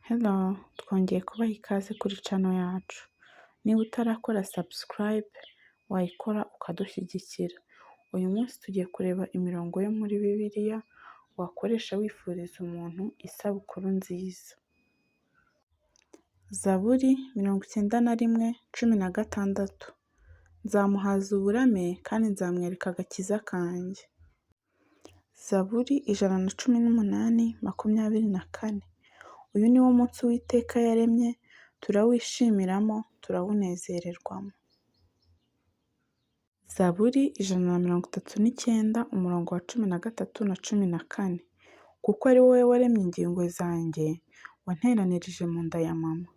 Hello, twongeye kubaha ikaze kuri channel yacu. Niba utarakora subscribe, wayikora ukadushyigikira. Uyu munsi tugiye kureba imirongo yo muri Bibiliya wakoresha wifuriza umuntu isabukuru nziza. Zaburi 91:16. Nzamuhaza uburame kandi nzamwereka agakiza kanjye. Zaburi 118:24. Uyu ni wo munsi Uwiteka yaremye, turawishyimiramo, turawunezererwamo. Zaburi 139:13 na 14. Kuko ari wowe waremye ingingo zanjye, wanteranirije mu nda ya mama.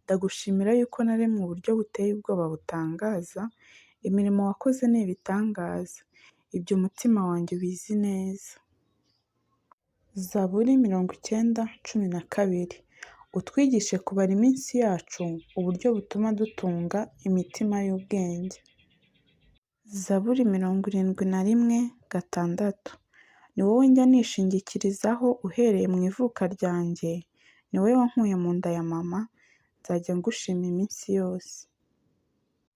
Ndagushimira yuko naremwe uburyo buteye ubwoba butangaza, imirimo wakoze ni ibitangaza, ibyo umutima wanjye ubizi neza. Zaburi 90:12. Utwigishe kubara iminsi yacu, uburyo butuma dutunga imitima y'ubwenge. Zaburi 71:6. Ni wowe njya nishingikirizaho uhereye mu ivuka ryanjye, ni wowe wankuye mu nda ya mama, nzajya ngushima iminsi yose.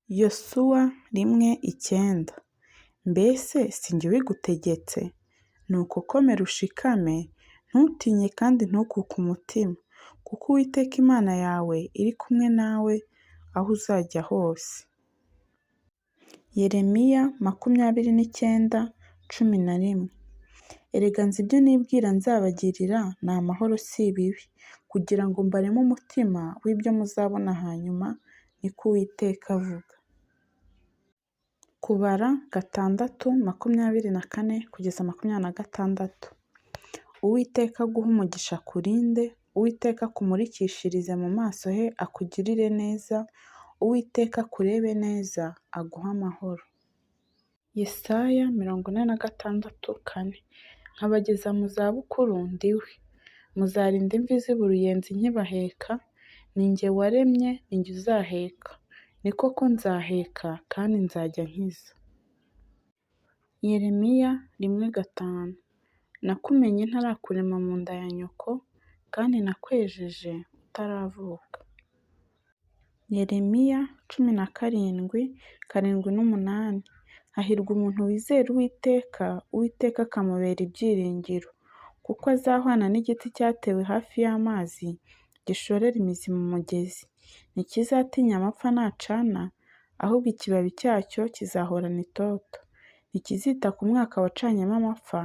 Yosuwa 1:9. Mbese si jye ubigutegetse? Nuko komera ushikame, ntutinye kandi ntukuke umutima, kuko Uwiteka Imana yawe iri kumwe nawe aho uzajya hose. Yeremiya 29:11. Erega nzi ibyo nibwira nzabagirira, ni amahoro si ibibi, kugira ngo mbareme umutima w'ibyo muzabona hanyuma, niko Uwiteka avuga. Kubara 6:24-26. Uwiteka aguhe umugisha akurinde, Uwiteka akumurikishirize mu maso he akugirire neza, Uwiteka akurebe neza aguhe amahoro. Yesaya 46:4. Nkabageza mu zabukuru ndiwe, muzarinda imvi z'iba uruyenzi nkibaheka, ni jye waremye ni jye uzaheka, ni koko nzaheka kandi nzajya nkiza. Yeremiya 1:5. Nakumenye ntarakurema mu nda ya nyoko, kandi nakwejeje utaravuka. Yeremiya 17:7-8. Hahirwa umuntu wizera Uwiteka, Uwiteka akamubera ibyiringiro, kuko azahwana n'igiti cyatewe hafi y'amazi, gishorera imizi mu mugezi. Ntikizatinya amapfa nacana, ahubwo ikibabi cyacyo kizahorana itoto. Ntikizita ku mwaka wacanyemo amapfa,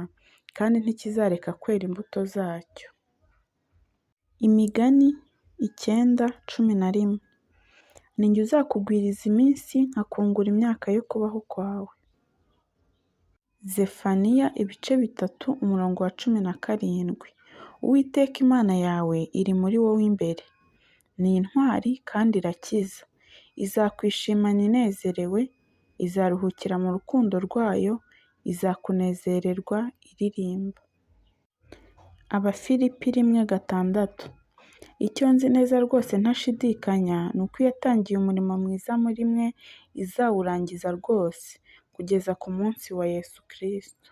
kandi ntikizareka kwera imbuto zacyo. Imigani 9:11. Ni jye uzakugwiriza iminsi, nkakungura imyaka yo kubaho kwawe. Zefaniya 3:17. Uwiteka Imana yawe iri muri wowe imbere. Ni intwari kandi irakiza. Izakwishimana inezerewe, izaruhukira mu rukundo rwayo, izakunezererwa iririmba. Abafilipi 1:6. Icyo nzi neza rwose ntashidikanya, ni uko iyo yatangiye umurimo mwiza muri mwe, izawurangiza rwose, kugeza ku munsi wa Yesu Kristo.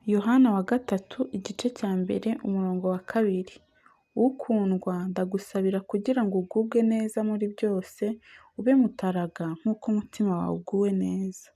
Yohana 3:1-2. Ukundwa, ndagusabira kugira ngo ugubwe neza muri byose, ube mutaraga nk'uko umutima wawe uguwe neza.